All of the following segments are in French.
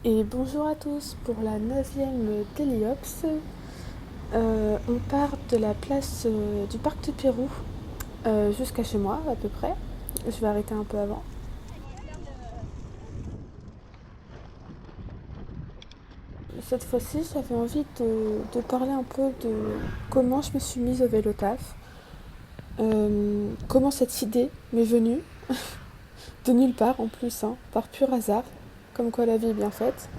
Et bonjour à tous pour la 9e Téliops. On part de la place du parc du Pérou jusqu'à chez moi à peu près. Je vais arrêter un peu avant. Cette fois-ci, j'avais envie de parler un peu de comment je me suis mise au vélo taf. Comment cette idée m'est venue, de nulle part en plus, hein, par pur hasard. Comme quoi la vie est bien faite,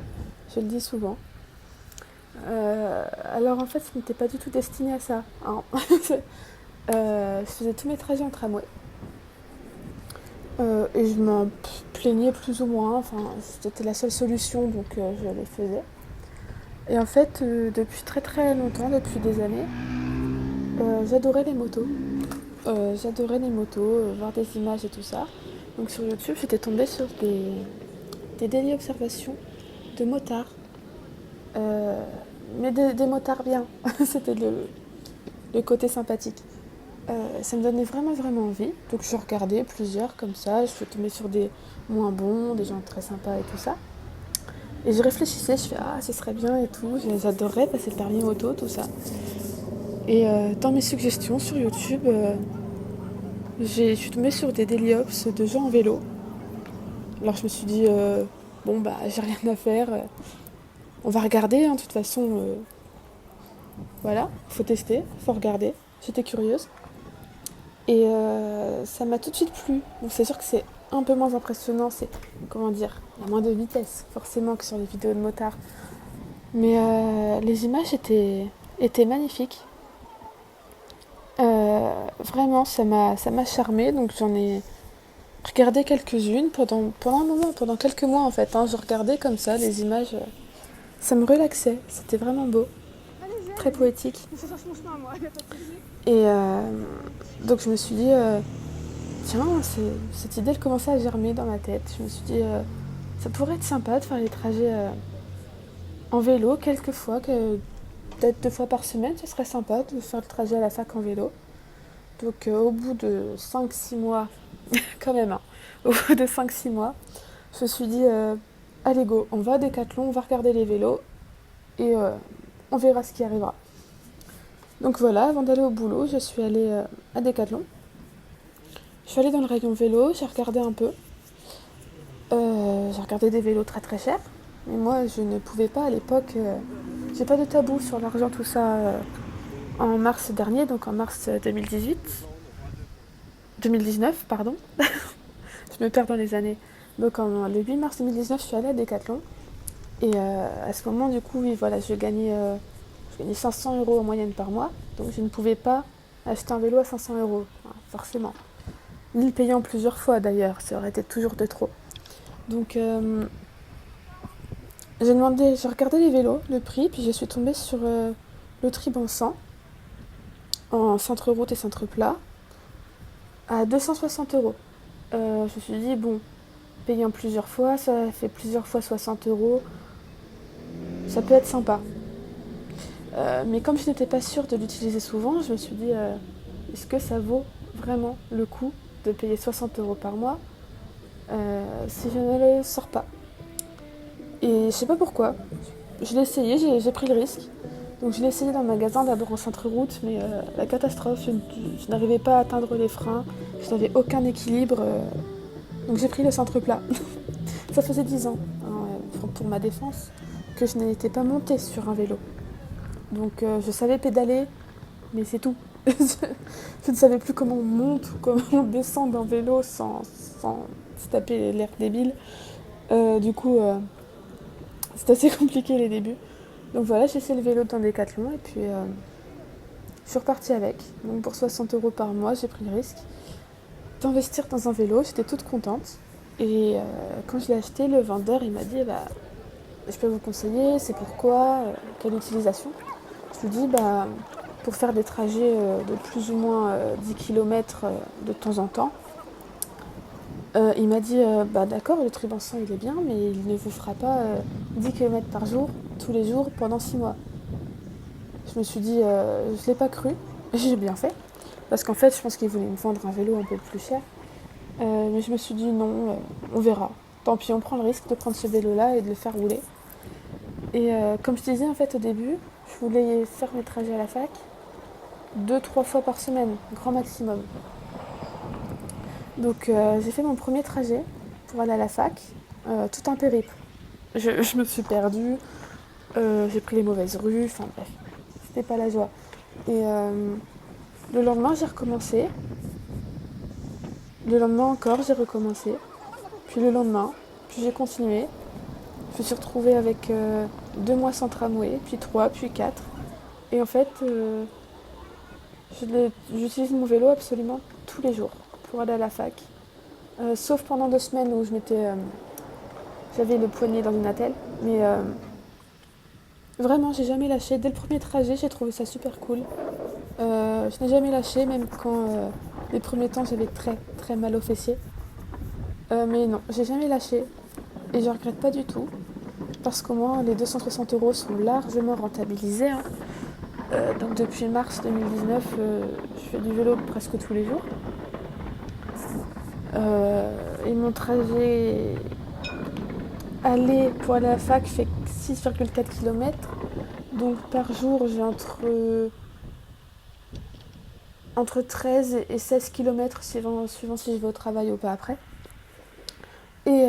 je le dis souvent. Alors en fait, ce n'était pas du tout destiné à ça, hein. Je faisais tous mes trajets en tramway. Et je m'en plaignais plus ou moins. Enfin, c'était la seule solution, donc je les faisais. Et en fait, depuis très très longtemps, depuis des années, j'adorais les motos. J'adorais les motos, voir des images et tout ça. Donc sur YouTube, j'étais tombée sur des daily observations de motards. Euh, mais des motards bien. C'était le côté sympathique. Ça me donnait vraiment vraiment envie. Donc je regardais plusieurs comme ça. Je suis tombée sur des moins bons, des gens très sympas et tout ça. Et je réfléchissais, je fais ah ce serait bien et tout. J'adorerais passer le permis moto, tout ça. Et dans mes suggestions sur YouTube, je suis tombée sur des daily ops de gens en vélo. Alors je me suis dit bon bah j'ai rien à faire. On va regarder, hein, de toute façon. Voilà, faut tester, faut regarder. J'étais curieuse. Et ça m'a tout de suite plu. Donc c'est sûr que c'est un peu moins impressionnant, c'est, comment dire, il y a moins de vitesse forcément que sur les vidéos de motards. Mais les images étaient magnifiques. Vraiment, ça m'a charmée, donc j'en ai regardé quelques-unes pendant un moment, pendant quelques mois en fait, hein. Je regardais comme ça les images, ça me relaxait, c'était vraiment beau, très poétique. Et donc je me suis dit, tiens, cette idée elle commençait à germer dans ma tête. Je me suis dit, ça pourrait être sympa de faire les trajets en vélo quelques fois, peut-être 2 fois par semaine, ce serait sympa de faire le trajet à la fac en vélo. Donc au bout de 5-6 mois, quand même, hein, au bout de 5-6 mois, je me suis dit, allez go, on va à Decathlon, on va regarder les vélos et on verra ce qui arrivera. Donc voilà, avant d'aller au boulot, je suis allée à Decathlon. Je suis allée dans le rayon vélo, j'ai regardé un peu. J'ai regardé des vélos très très chers. Mais moi, je ne pouvais pas à l'époque. J'ai pas de tabou sur l'argent, tout ça. En mars dernier, donc en mars 2018. 2019, pardon. Je me perds dans les années. Donc le 8 mars 2019, je suis allée à Decathlon. Et à ce moment, du coup, oui, voilà, je gagnais 500 € en moyenne par mois. Donc je ne pouvais pas acheter un vélo à 500 €, forcément. Ni le payant plusieurs fois d'ailleurs, ça aurait été toujours de trop. Donc j'ai regardé les vélos, le prix, puis je suis tombée sur le Tribançan en centre-route et centre-plat à 260 €. Je me suis dit, bon, payant plusieurs fois, ça fait plusieurs fois 60 €, ça peut être sympa. Mais comme je n'étais pas sûre de l'utiliser souvent, je me suis dit, est-ce que ça vaut vraiment le coup de payer 60 € par mois si je ne le sors pas? Et je sais pas pourquoi. Je l'ai essayé, j'ai pris le risque. Donc je l'ai essayé dans le magasin, d'abord en centre-route, mais la catastrophe, je n'arrivais pas à atteindre les freins, je n'avais aucun équilibre, donc j'ai pris le centre-plat. Ça faisait 10 ans, hein, pour ma défense, que je n'étais pas montée sur un vélo. Donc je savais pédaler, mais c'est tout. Je ne savais plus comment on monte ou comment on descend d'un vélo sans se taper l'air débile. Du coup, c'est assez compliqué les débuts. Donc voilà, j'ai essayé le vélo dans Decathlon et puis je suis repartie avec. Donc pour 60 € par mois, j'ai pris le risque d'investir dans un vélo. J'étais toute contente. Et quand je l'ai acheté, le vendeur il m'a dit bah, je peux vous conseiller, c'est pourquoi, quelle utilisation. Je lui dis bah, pour faire des trajets de plus ou moins 10 km de temps en temps. Il m'a dit bah d'accord, le Tribançon il est bien, mais il ne vous fera pas 10 km par jour, tous les jours, pendant 6 mois. Je me suis dit, je l'ai pas cru, j'ai bien fait, parce qu'en fait, je pense qu'il voulait me vendre un vélo un peu plus cher. Mais je me suis dit non, on verra. tant pis, on prend le risque de prendre ce vélo-là et de le faire rouler. Et comme je te disais en fait au début, je voulais faire mes trajets à la fac 2-3 fois par semaine, grand maximum. Donc j'ai fait mon premier trajet pour aller à la fac, tout un périple. Je me suis perdue, j'ai pris les mauvaises rues, enfin bref, c'était pas la joie. Et le lendemain j'ai recommencé, le lendemain encore j'ai recommencé, puis le lendemain, puis j'ai continué. Je me suis retrouvée avec 2 mois sans tramway, puis 3, puis 4. Et en fait, j'utilise mon vélo absolument tous les jours pour aller à la fac. Sauf pendant 2 semaines où j'avais le poignet dans une attelle. Mais vraiment, j'ai jamais lâché. Dès le premier trajet, j'ai trouvé ça super cool. Je n'ai jamais lâché, même quand les premiers temps j'avais très très mal aux fessiers. Mais non, j'ai jamais lâché. Et je regrette pas du tout. Parce qu'au moins les 260 € sont largement rentabilisés, hein. Donc depuis mars 2019, je fais du vélo presque tous les jours. Et mon trajet aller pour aller à la fac fait 6,4 km. Donc par jour, j'ai entre 13 et 16 km suivant si je vais au travail ou pas après. Et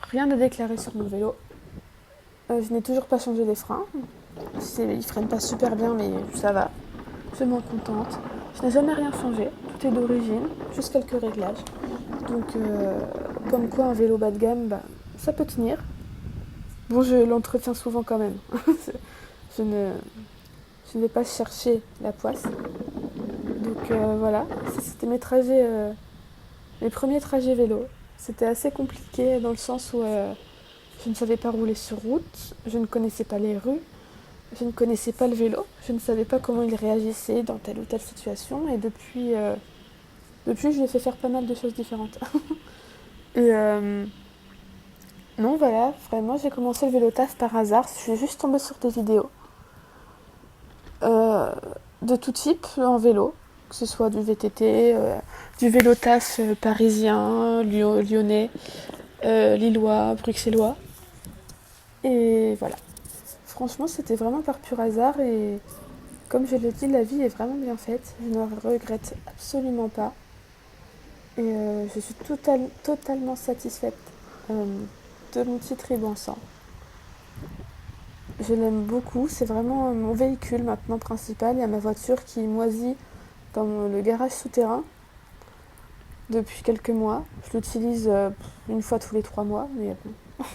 rien à déclarer sur mon vélo. Je n'ai toujours pas changé les freins. Ils freinent pas super bien, mais ça va. Je m'en contente. Je n'ai jamais rien changé. Tout est d'origine, juste quelques réglages. Donc, comme quoi un vélo bas de gamme, bah, ça peut tenir. Bon, je l'entretiens souvent quand même. je, ne, je ne vais pas chercher la poisse. Donc voilà, ça, c'était mes premiers trajets vélo. C'était assez compliqué dans le sens où je ne savais pas rouler sur route, je ne connaissais pas les rues, je ne connaissais pas le vélo, je ne savais pas comment il réagissait dans telle ou telle situation. Et depuis je lui ai fait faire pas mal de choses différentes. Et non, voilà, vraiment, j'ai commencé le vélo taf par hasard. Je suis juste tombée sur des vidéos euh, de tout type en vélo, que ce soit du VTT, du vélo taf parisien, lyonnais, lillois, bruxellois. Et voilà. Franchement, c'était vraiment par pur hasard. Et comme je l'ai dit, la vie est vraiment bien faite. Je ne regrette absolument pas. Et je suis totalement satisfaite euh, de mon petit Ribançon. Je l'aime beaucoup, c'est vraiment mon véhicule maintenant principal. Il y a ma voiture qui moisit dans le garage souterrain depuis quelques mois. Je l'utilise une fois tous les 3 mois, mais bon,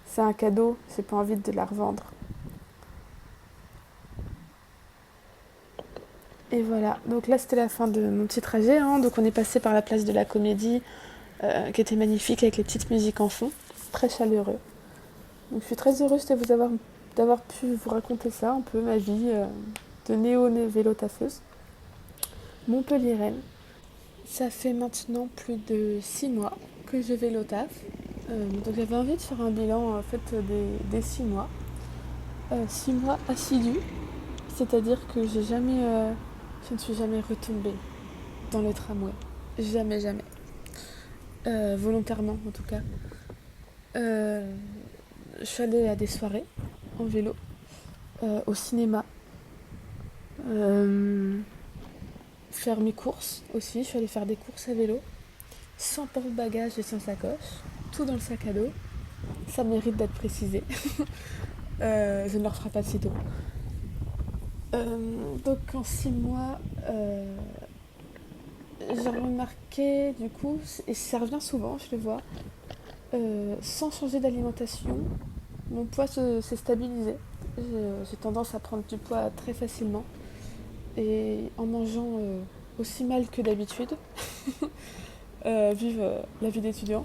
c'est un cadeau, j'ai pas envie de la revendre. Et voilà, donc là c'était la fin de mon petit trajet, hein. Donc on est passé par la place de la Comédie, qui était magnifique avec les petites musiques en fond, très chaleureux. Donc je suis très heureuse d'avoir pu vous raconter ça, un peu ma vie de néo-vélo taffeuse montpelliéraine. Ça fait maintenant plus de 6 mois que je vélo taf. Donc j'avais envie de faire un bilan en fait des 6 mois. 6 mois assidus, c'est-à-dire que je ne suis jamais retombée dans le tramway. Jamais, jamais. Volontairement en tout cas. Je suis allée à des soirées en vélo, au cinéma, faire mes courses aussi. Je suis allée faire des courses à vélo, sans porte-bagages et sans sacoche, tout dans le sac à dos. Ça mérite d'être précisé. Je ne leur ferai pas de sitôt. Donc en 6 mois, j'ai remarqué du coup, et ça revient souvent, je le vois, sans changer d'alimentation, mon poids s'est stabilisé. J'ai tendance à prendre du poids très facilement. Et en mangeant aussi mal que d'habitude, vive la vie d'étudiant,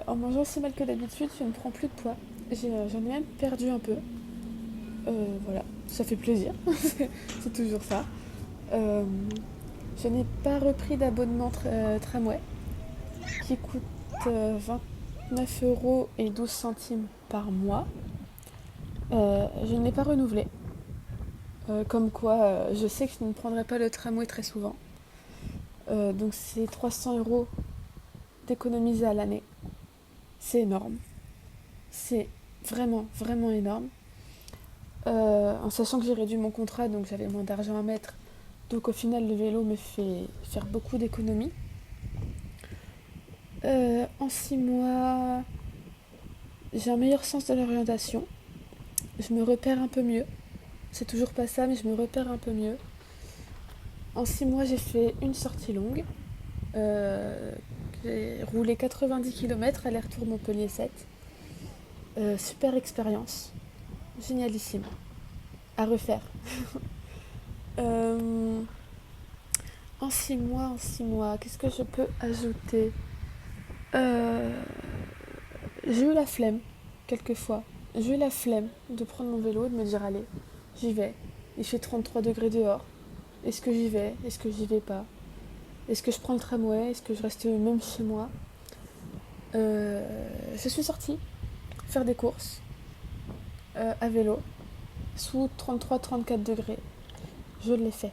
en mangeant aussi mal que d'habitude, je ne prends plus de poids. J'en ai même perdu un peu. Voilà, ça fait plaisir, c'est toujours ça. Je n'ai pas repris d'abonnement tramway qui coûte 29 € et 12 centimes par mois. Je ne l'ai pas renouvelé. Comme quoi, je sais que je ne prendrai pas le tramway très souvent. Donc c'est 300 € d'économiser à l'année. c'est énorme. C'est vraiment, vraiment énorme. En sachant que j'ai réduit mon contrat, donc j'avais moins d'argent à mettre. Donc au final, le vélo me fait faire beaucoup d'économies. En 6 mois, j'ai un meilleur sens de l'orientation. Je me repère un peu mieux. C'est toujours pas ça, mais je me repère un peu mieux. En 6 mois, j'ai fait une sortie longue. Euh, j'ai roulé 90 km aller-retour Montpellier 7. Super expérience. Génialissime. À refaire. Euh, en 6 mois, qu'est-ce que je peux ajouter? Euh, J'ai eu la flemme, quelquefois. J'ai eu la flemme de prendre mon vélo et de me dire allez, j'y vais. Il fait 33 degrés dehors. Est-ce que j'y vais? Est-ce que j'y vais pas? Est-ce que je prends le tramway? Est-ce que je reste même chez moi? Je suis sortie faire des courses à vélo sous 33-34 degrés. Je l'ai fait.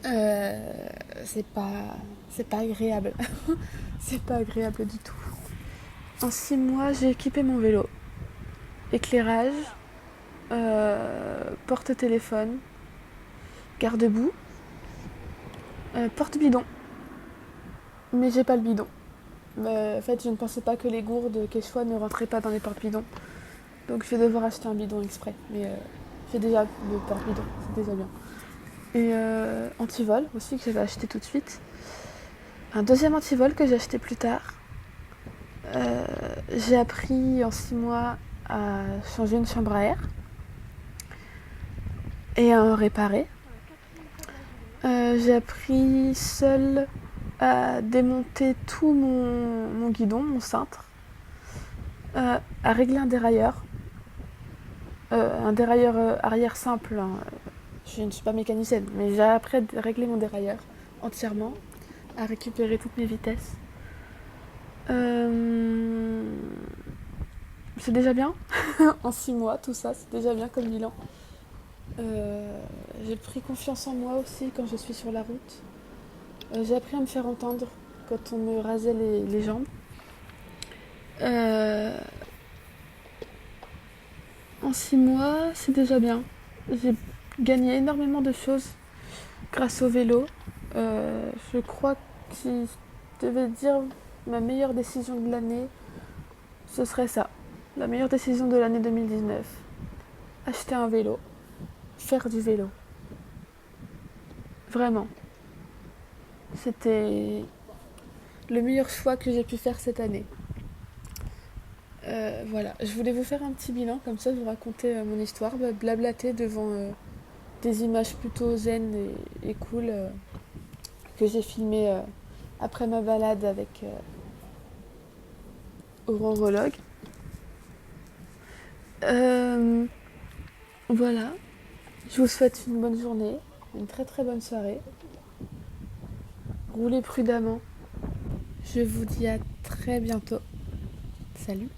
Euh, c'est pas, c'est pas agréable. C'est pas agréable du tout. En 6 mois, j'ai équipé mon vélo. Éclairage, porte-téléphone, garde-boue, porte-bidon. Mais j'ai pas le bidon. En fait, je ne pensais pas que les gourdes Quechua ne rentraient pas dans les porte-bidons. Donc je vais devoir acheter un bidon exprès. Mais j'ai déjà le porte-bidon, c'est déjà bien. Et antivol aussi que j'avais acheté tout de suite. Un deuxième antivol que j'ai acheté plus tard. Euh, j'ai appris en 6 mois à changer une chambre à air et à en réparer. J'ai appris seule à démonter tout mon guidon, mon cintre, à régler un dérailleur. Un dérailleur arrière simple, hein. Je ne suis pas mécanicienne, mais j'ai appris à régler mon dérailleur entièrement, à récupérer toutes mes vitesses. Euh, c'est déjà bien. En 6 mois, tout ça, c'est déjà bien comme bilan. J'ai pris confiance en moi aussi quand je suis sur la route. J'ai appris à me faire entendre quand on me rasait les jambes. Euh, en 6 mois, c'est déjà bien. J'ai gagné énormément de choses grâce au vélo. Je crois que si je devais dire ma meilleure décision de l'année, ce serait ça. La meilleure décision de l'année 2019. Acheter un vélo. Faire du vélo. Vraiment. C'était le meilleur choix que j'ai pu faire cette année. Voilà, je voulais vous faire un petit bilan, comme ça vous raconter mon histoire, blablater devant des images plutôt zen et cool que j'ai filmées après ma balade avec Aurorologue. Euh, voilà, je vous souhaite une bonne journée, une très très bonne soirée. Roulez prudemment. Je vous dis à très bientôt. Salut.